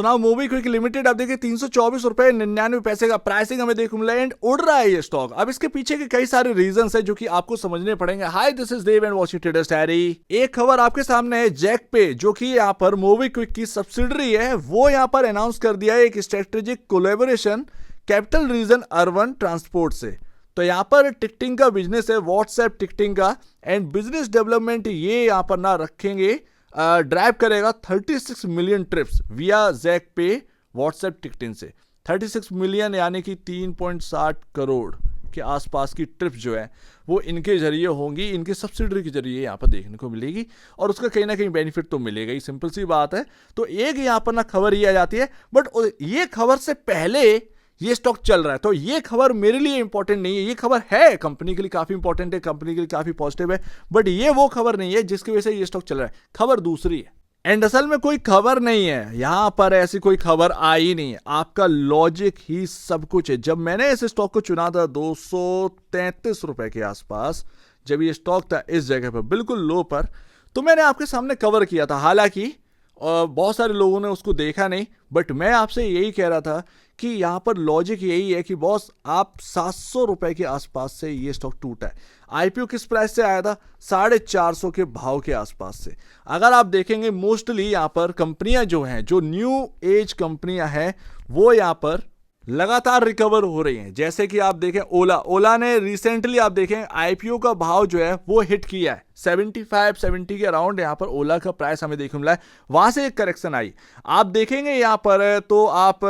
Now movie quick limited आप देखिए 324 रुपए 99 पैसे का प्राइसिंग हमें देखने मिला एंड उड़ रहा है ये स्टॉक। अब इसके पीछे के कई सारे रीजंस है जो कि आपको समझने पड़ेंगे। Hi this is Dev and watching traders diary. एक खबर आपके सामने है, जैक पे जो कि यहाँ पर मूवी क्विक की सब्सिडरी है, वो यहाँ पर अनाउंस कर दिया है एक strategic collaboration capital region urban transport से। तो यहाँ पर टिकटिंग का बिजनेस है, व्हाट्सएप टिकटिंग का, एंड बिजनेस डेवलपमेंट ये यहाँ पर ना रखेंगे, ड्राइव करेगा 36 मिलियन ट्रिप्स विया जैक पे व्हाट्सएप टिकटिंग से। 36 मिलियन यानी कि 3.60 करोड़ के आसपास की ट्रिप्स जो है वो इनके जरिए होंगी, इनके सब्सिडरी के जरिए यहाँ पर देखने को मिलेगी और उसका कहीं ना कहीं बेनिफिट तो मिलेगा ही, सिंपल सी बात है। तो एक यहाँ पर ना खबर ये आ जाती है, बट ये खबर से पहले ये स्टॉक चल रहा है, तो ये खबर मेरे लिए इंपॉर्टेंट नहीं है। ये खबर है कंपनी के लिए काफी इंपॉर्टेंट है, कंपनी के लिए काफी पॉजिटिव है, बट ये वो खबर नहीं है जिसकी वजह से ये स्टॉक चल रहा है। खबर दूसरी है एंड असल में कोई खबर नहीं है यहां पर, ऐसी कोई खबर आई नहीं है, आपका लॉजिक ही सब कुछ है। जब मैंने इस स्टॉक को चुना था 233 रुपए के आसपास, जब ये स्टॉक था इस जगह पर बिल्कुल लो पर, तो मैंने आपके सामने कवर किया था। हालांकि बहुत सारे लोगों ने उसको देखा नहीं, बट मैं आपसे यही कह रहा था कि यहाँ पर लॉजिक यही है कि बॉस आप 700 रुपए के आसपास से ये स्टॉक टूटा है। आईपीओ किस प्राइस से आया था? 450 के भाव के आसपास से। अगर आप देखेंगे मोस्टली यहाँ पर कंपनियां जो हैं, जो न्यू एज कंपनियां हैं, वो यहाँ पर लगातार रिकवर हो रही हैं। जैसे कि आप देखें ओला ने रिसेंटली आप देखें आईपीओ का भाव जो है वो हिट किया है 75-70 के अराउंड, यहाँ पर ओला का प्राइस हमें देखने मिला है, वहां से एक करेक्शन आई। आप देखेंगे यहाँ पर तो आप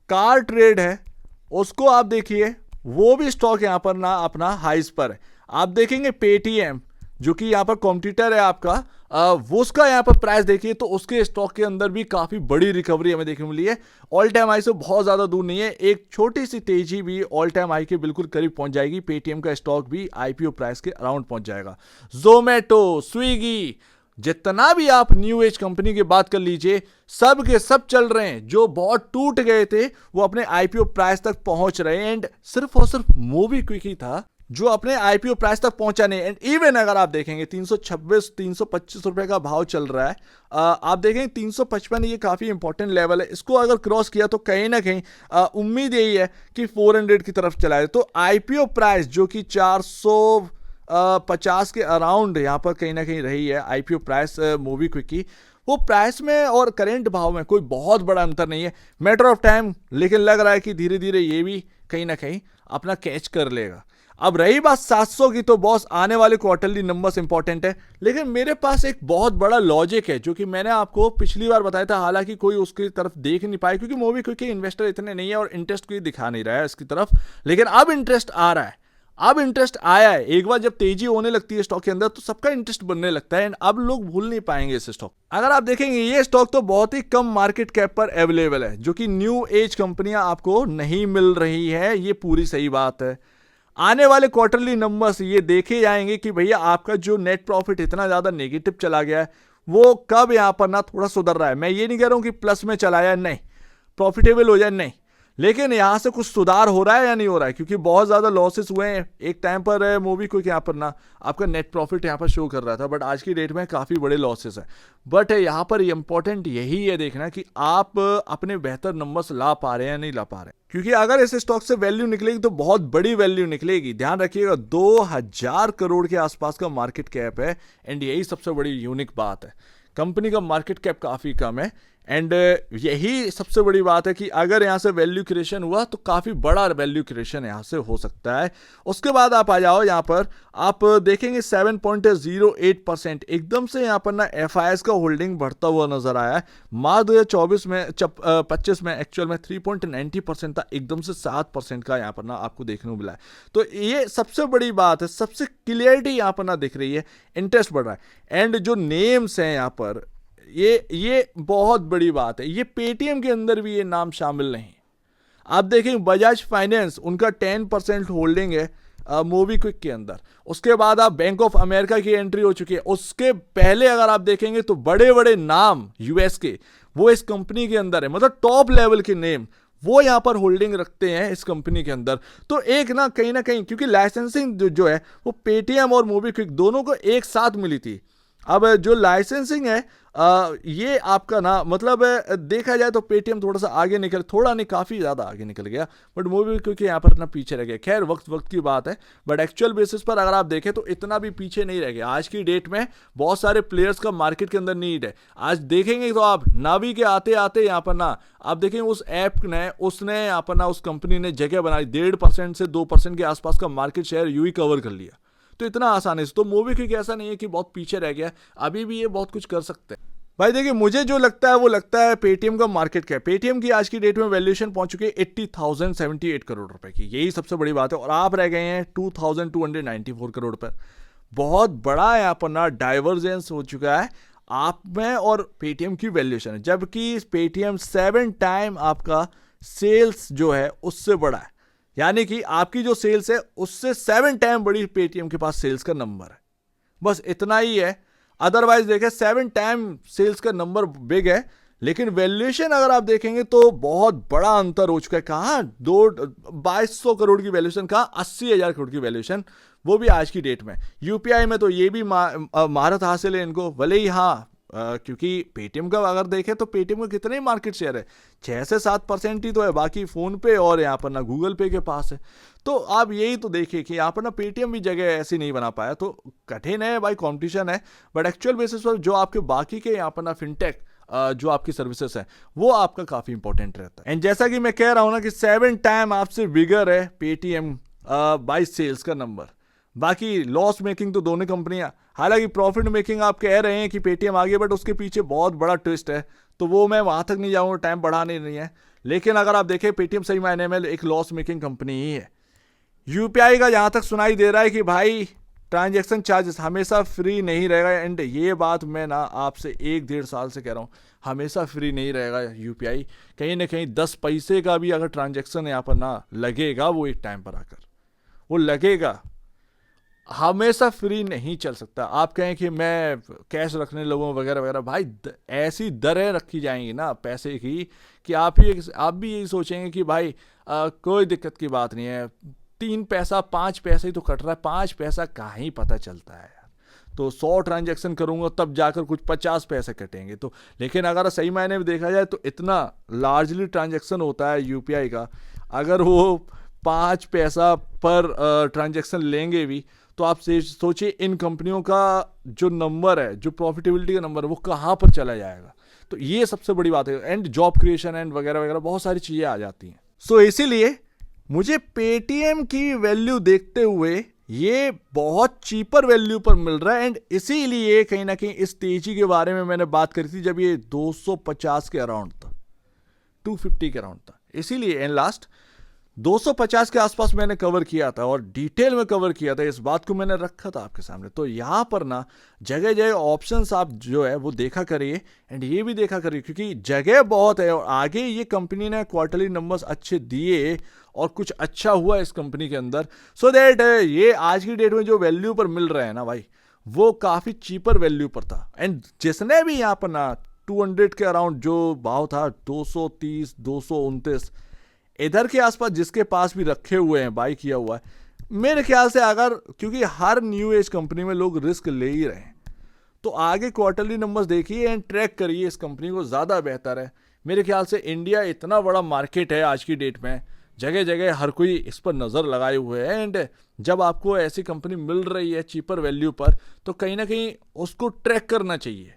कार ट्रेड है उसको आप देखिए, वो भी स्टॉक यहाँ पर ना अपना हाइस पर है। आप देखेंगे पेटीएम जो कि यहाँ पर कॉम्पिटिटर है आपका, वो उसका यहाँ पर प्राइस देखिए तो उसके स्टॉक के अंदर भी काफी बड़ी रिकवरी हमें देखने मिली है। ऑल टाइम हाई से बहुत ज्यादा दूर नहीं है, एक छोटी सी तेजी भी ऑल टाइम हाई के बिल्कुल करीब पहुंच जाएगी। पेटीएम का स्टॉक भी आईपीओ प्राइस के अराउंड पहुंच जाएगा। जोमेटो, स्विगी, जितना भी आप न्यू एज कंपनी की बात कर लीजिए, सब के सब चल रहे हैं। जो बहुत टूट गए थे वो अपने आईपीओ प्राइस तक पहुंच रहे हैं, एंड सिर्फ और सिर्फ मूवी क्विक ही था जो अपने आईपीओ प्राइस तक पहुंचा नहीं। एंड इवन अगर आप देखेंगे 326-325 रुपए का भाव चल रहा है, आप देखेंगे 355 ये काफी इंपॉर्टेंट लेवल है, इसको अगर क्रॉस किया तो कहीं ना कहीं उम्मीद यही है कि 400 की तरफ चला है। तो आईपीओ प्राइस जो कि 450 के अराउंड यहाँ पर कहीं ना कहीं रही है आईपीओ प्राइस मूवी क्विक की, वो प्राइस में और करेंट भाव में कोई बहुत बड़ा अंतर नहीं है, मैटर ऑफ टाइम। लेकिन लग रहा है कि धीरे धीरे ये भी कहीं ना कहीं अपना कैच कर लेगा। अब रही बात 700 की, तो बॉस आने वाले क्वार्टरली नंबर्स इंपॉर्टेंट है, लेकिन मेरे पास एक बहुत बड़ा लॉजिक है जो कि मैंने आपको पिछली बार बताया था। हालांकि कोई उसकी तरफ देख नहीं पाया क्योंकि मूवी क्विक इन्वेस्टर इतने नहीं है और इंटरेस्ट कोई दिखा नहीं रहा है इसकी तरफ, लेकिन अब इंटरेस्ट आ रहा है, अब इंटरेस्ट आया है। एक बार जब तेजी होने लगती है स्टॉक के अंदर तो सबका इंटरेस्ट बनने लगता है, एंड अब लोग भूल नहीं पाएंगे इस स्टॉक। अगर आप देखेंगे ये स्टॉक तो बहुत ही कम मार्केट कैप पर अवेलेबल है, जो कि न्यू एज कंपनियां आपको नहीं मिल रही है, ये पूरी सही बात है। आने वाले क्वार्टरली नंबर्स ये देखे जाएंगे कि भैया आपका जो नेट प्रॉफिट इतना ज्यादा नेगेटिव चला गया है वो कब यहां पर ना थोड़ा सुधर रहा है। मैं ये नहीं कह रहा हूं कि प्लस में चला जाए, नहीं, प्रॉफिटेबल हो जाए, नहीं, लेकिन यहां से कुछ सुधार हो रहा है या नहीं हो रहा है, क्योंकि बहुत ज्यादा लॉसेस हुए हैं एक टाइम पर। मूवी को यहाँ पर ना आपका नेट प्रॉफिट यहाँ पर शो कर रहा था, बट आज की डेट में काफी बड़े लॉसेस है। बट यहाँ पर इंपॉर्टेंट यही है देखना कि आप अपने बेहतर नंबर्स ला पा रहे हैं या नहीं ला पा रहे हैं, क्योंकि अगर इस स्टॉक से वैल्यू निकलेगी तो बहुत बड़ी वैल्यू निकलेगी। ध्यान रखिएगा 2000 करोड़ के आसपास का मार्केट कैप है, एंड यही सबसे बड़ी यूनिक बात है। कंपनी का मार्केट कैप काफी कम है, एंड यही सबसे बड़ी बात है कि अगर यहाँ से वैल्यू क्रिएशन हुआ तो काफी बड़ा वैल्यू क्रिएशन यहाँ से हो सकता है। उसके बाद आप आ जाओ यहाँ पर, आप देखेंगे 7.08% एकदम से यहाँ पर ना एफआईएस का होल्डिंग बढ़ता हुआ नजर आया है। मार्च 2024 में 25 में एक्चुअल में 3.90% था, एकदम से 7% का यहाँ पर ना आपको देखने को मिला है। तो ये सबसे बड़ी बात है, सबसे क्लियरिटी यहाँ पर ना दिख रही है, इंटरेस्ट बढ़ रहा है। एंड जो नेम्स हैं यहाँ पर, ये बहुत बड़ी बात है, ये पेटीएम के अंदर भी ये नाम शामिल नहीं। आप देखें बजाज फाइनेंस, उनका 10% होल्डिंग है मूवी क्विक के अंदर। उसके बाद आप बैंक ऑफ अमेरिका की एंट्री हो चुकी है। उसके पहले अगर आप देखेंगे तो बड़े बड़े नाम यूएस के वो इस कंपनी के अंदर है, मतलब टॉप लेवल के नेम वो यहाँ पर होल्डिंग रखते हैं इस कंपनी के अंदर। तो एक ना कहीं क्योंकि लाइसेंसिंग जो है वो पेटीएम और मूवी क्विक दोनों को एक साथ मिली थी, अब जो लाइसेंसिंग है ये आपका ना मतलब देखा जाए तो पेटीएम थोड़ा सा आगे निकल, थोड़ा नहीं काफ़ी ज़्यादा आगे निकल गया, बट मोबाइल क्योंकि यहाँ पर इतना पीछे रह गया। खैर वक्त वक्त की बात है, बट एक्चुअल बेसिस पर अगर आप देखें तो इतना भी पीछे नहीं रह गया। आज की डेट में बहुत सारे प्लेयर्स का मार्केट के अंदर नीड है। आज देखेंगे तो आप नावी के आते आते यहाँ पर ना आप देखेंगे उस ऐप ने उसने यहाँ पर ना उस कंपनी ने जगह बनाई, 1.5% से 2% के आसपास का मार्केट शेयर यूं ही कवर कर लिया। तो इतना आसानी से तो मोबीक्विक ऐसा नहीं है कि बहुत पीछे रह गया, अभी भी ये बहुत कुछ कर सकते हैं। भाई देखिए मुझे जो लगता है वो लगता है पेटीएम का मार्केट क्या है। पेटीएम की आज की डेट में वैल्यूएशन पहुंच चुकी है 80,078 करोड़ रुपए की, यही सबसे बड़ी बात है, और आप रह गए हैं 2,294 करोड़ पर। बहुत बड़ा यहाँ पर ना डाइवर्जेंस हो चुका है आप में और पेटीएम की वैल्यूएशन, जबकि पेटीएम 7 टाइम आपका सेल्स जो है उससे बड़ा है। यानी कि आपकी जो सेल्स है उससे 7 टाइम बड़ी पेटीएम के पास सेल्स का नंबर है, बस इतना ही है। अदरवाइज देखें 7 टाइम सेल्स का नंबर बिग है, लेकिन वैल्यूएशन अगर आप देखेंगे तो बहुत बड़ा अंतर हो चुका है। कहाँ 2200 करोड़ की वैल्यूएशन, कहाँ 80,000 करोड़ की वैल्यूएशन, वो भी आज की डेट में। यूपीआई में तो ये भी महारत हासिल है इनको, भले ही हाँ क्योंकि पेटीएम का अगर देखें तो पेटीएम का कितने ही मार्केट शेयर है, 6 से 7% ही तो है, बाकी फोन पे और यहाँ पर ना गूगल पे के पास है। तो आप यही तो देखिए कि यहाँ पर ना पेटीएम भी जगह ऐसी नहीं बना पाया, तो कठिन है भाई, कंपटीशन है, बट एक्चुअल बेसिस पर जो आपके बाकी के यहाँ पर ना फिनटेक जो आपकी सर्विसेज है वो आपका काफी इंपॉर्टेंट रहता है। एंड जैसा कि मैं कह रहा हूं ना कि 7 टाइम आपसे बिगर है पेटीएम बाई सेल्स का नंबर। बाकी लॉस मेकिंग तो दोनों कंपनियां, हालांकि प्रॉफिट मेकिंग आप कह रहे हैं कि पेटीएम आ गई, बट उसके पीछे बहुत बड़ा ट्विस्ट है, तो वो मैं वहां तक नहीं जाऊंगा, टाइम बढ़ाने नहीं है। लेकिन अगर आप देखें पेटीएम सही मायने में एक लॉस मेकिंग कंपनी ही है। यूपीआई का जहां तक सुनाई दे रहा है कि भाई ट्रांजैक्शन चार्जेस हमेशा फ्री नहीं रहेगा, एंड ये बात मैं ना आपसे 1-1.5 साल से कह रहा हूँ, हमेशा फ्री नहीं रहेगा यूपीआई। कहीं ना कहीं 10 पैसे का भी अगर ट्रांजैक्शन यहाँ पर ना लगेगा, वो एक टाइम पर आकर वो लगेगा, हमेशा फ्री नहीं चल सकता। आप कहें कि मैं कैश रखने लगूँ वगैरह वगैरह, भाई ऐसी दरें रखी जाएंगी ना पैसे की कि आप भी यही सोचेंगे कि भाई कोई दिक्कत की बात नहीं है, 3 पैसा 5 पैसे ही तो कट रहा है, 5 पैसा कहाँ ही पता चलता है यार। तो 100 ट्रांजैक्शन करूंगा तब जाकर कुछ 50 पैसे कटेंगे। तो लेकिन अगर सही मायने में देखा जाए तो इतना लार्जली ट्रांजैक्शन होता है यूपीआई का, अगर वो 5 पैसा पर ट्रांजैक्शन लेंगे भी तो आप सोचिए इन कंपनियों का जो नंबर है, जो प्रॉफिटेबिलिटी का नंबर है, वो कहाँ पर चला जाएगा। तो ये सबसे बड़ी बात है, एंड जॉब क्रिएशन एंड वगैरह वगैरह बहुत सारी चीज़ें आ जाती हैं। सो इसीलिए मुझे पेटीएम की वैल्यू देखते हुए ये बहुत चीपर वैल्यू पर मिल रहा है, एंड इसीलिए कहीं ना कहीं इस तेजी के बारे में मैंने बात करी थी जब ये 250 के अराउंड था, 250 के अराउंड था। इसीलिए एंड लास्ट 250 के आसपास मैंने कवर किया था और डिटेल में कवर किया था, इस बात को मैंने रखा था आपके सामने। तो यहाँ पर ना जगह जगह ऑप्शंस आप जो है वो देखा करिए, एंड ये भी देखा करिए क्योंकि जगह बहुत है, और आगे ये कंपनी ने क्वार्टरली नंबर्स अच्छे दिए और कुछ अच्छा हुआ इस कंपनी के अंदर, सो दैट ये आज की डेट में जो वैल्यू पर मिल रहा है ना भाई, वो काफ़ी चीपर वैल्यू पर था। एंड जिसने भी यहाँ पर ना 200 के अराउंड जो भाव था, 230 229 इधर के आसपास जिसके पास भी रखे हुए हैं, बाई किया हुआ है, मेरे ख्याल से अगर, क्योंकि हर न्यू एज कंपनी में लोग रिस्क ले ही रहे हैं, तो आगे क्वार्टरली नंबर्स देखिए एंड ट्रैक करिए इस कंपनी को, ज़्यादा बेहतर है। मेरे ख्याल से इंडिया इतना बड़ा मार्केट है आज की डेट में, जगह जगह हर कोई इस पर नज़र लगाए हुए है, एंड जब आपको ऐसी कंपनी मिल रही है चीपर वैल्यू पर, तो कहीं ना कहीं उसको ट्रैक करना चाहिए।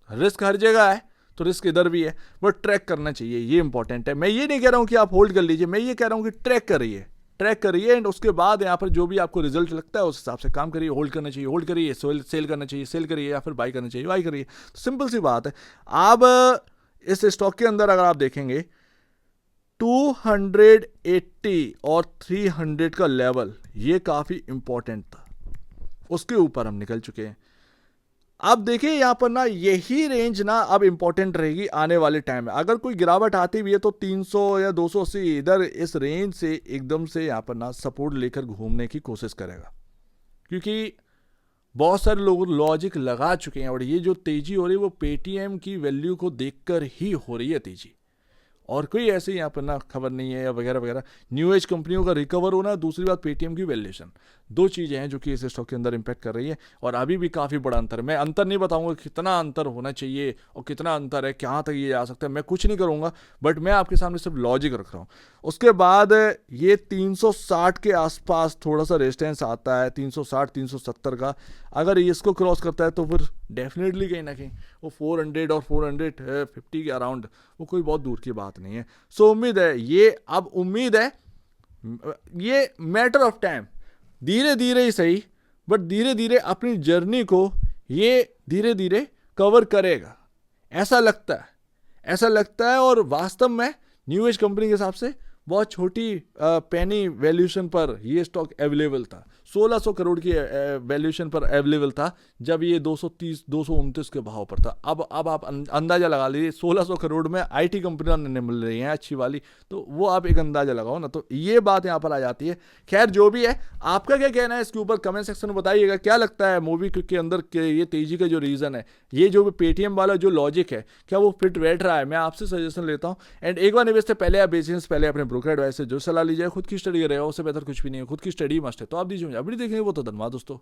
रिस्क हर जगह है तो रिस्क इधर भी है, बट ट्रैक करना चाहिए, ये इंपॉर्टेंट है। मैं ये नहीं कह रहा हूँ कि आप होल्ड कर लीजिए, मैं ये कह रहा हूँ कि ट्रैक करिए एंड उसके बाद यहाँ पर जो भी आपको रिजल्ट लगता है उस हिसाब से काम करिए। होल्ड करना चाहिए होल्ड करिए, सेल करना चाहिए सेल करिए, या फिर बाई करना चाहिए बाई करिए। तो सिंपल सी बात है। अब इस स्टॉक के अंदर अगर आप देखेंगे 280 और 300 का लेवल ये काफ़ी इंपॉर्टेंट था, उसके ऊपर हम निकल चुके हैं। अब देखिए यहाँ पर ना यही रेंज ना अब इंपॉर्टेंट रहेगी आने वाले टाइम में। अगर कोई गिरावट आती भी है तो 300 या 280 इधर इस रेंज से एकदम से यहाँ पर ना सपोर्ट लेकर घूमने की कोशिश करेगा, क्योंकि बहुत सारे लोग लॉजिक लगा चुके हैं, और ये जो तेजी हो रही है वो पेटीएम की वैल्यू को देखकर ही हो रही है तेजी। और कोई ऐसे यहाँ पर ना खबर नहीं है या वगैरह वगैरह। न्यू एज कंपनियों का रिकवर होना, दूसरी बात पेटीएम की वैल्यूएशन, दो चीज़ें हैं जो कि इस स्टॉक के अंदर इम्पैक्ट कर रही है। और अभी भी काफ़ी बड़ा अंतर है। मैं अंतर नहीं बताऊंगा कितना अंतर होना चाहिए और कितना अंतर है, कहाँ तक ये जा सकता है, मैं कुछ नहीं करूँगा, बट मैं आपके सामने सिर्फ लॉजिक रख रहा हूँ। उसके बाद ये 360 के आसपास थोड़ा सा रेजिस्टेंस आता है, 360 370 का। अगर ये इसको क्रॉस करता है तो फिर डेफिनेटली कहीं ना कहीं वो 400 और 450 के अराउंड, वो कोई बहुत दूर की बात नहीं है। सो उम्मीद है ये, अब उम्मीद है ये मैटर ऑफ टाइम, धीरे धीरे ही सही, बट धीरे धीरे अपनी जर्नी को ये धीरे धीरे कवर करेगा, ऐसा लगता है। और वास्तव में न्यू एज कंपनी के हिसाब से बहुत छोटी पेनी वैल्यूएशन पर ये स्टॉक अवेलेबल था, 1600 करोड़ की वैल्यूएशन पर अवेलेबल था जब ये 230 229 के भाव पर था। अब आप अंदाजा लगा लीजिए 1600 करोड़ में आईटी कंपनियां मिल रही हैं अच्छी वाली, तो वो आप एक अंदाजा लगाओ ना। तो ये बात यहाँ पर आ जाती है। खैर जो भी है, आपका क्या कहना है इसके ऊपर कमेंट सेक्शन में बताइएगा। क्या लगता है मूवी के अंदर ये तेजी का जो रीज़न है, ये जो पेटीएम वाला जो लॉजिक है, क्या वो फिट बैठ रहा है? मैं आपसे सजेशन लेता हूँ। एंड एक बार निवेश से पहले आप बेचने से पहले अपने ब्रोकर एडवाइस से जो सलाह लीजिए, खुद की स्टडी करेगा, उससे बेहतर कुछ भी नहीं है। खुद की स्टडी मस्ट है, तो आप दीजिए। अपनी देखेंगे वो तो धन्यवाद दोस्तों।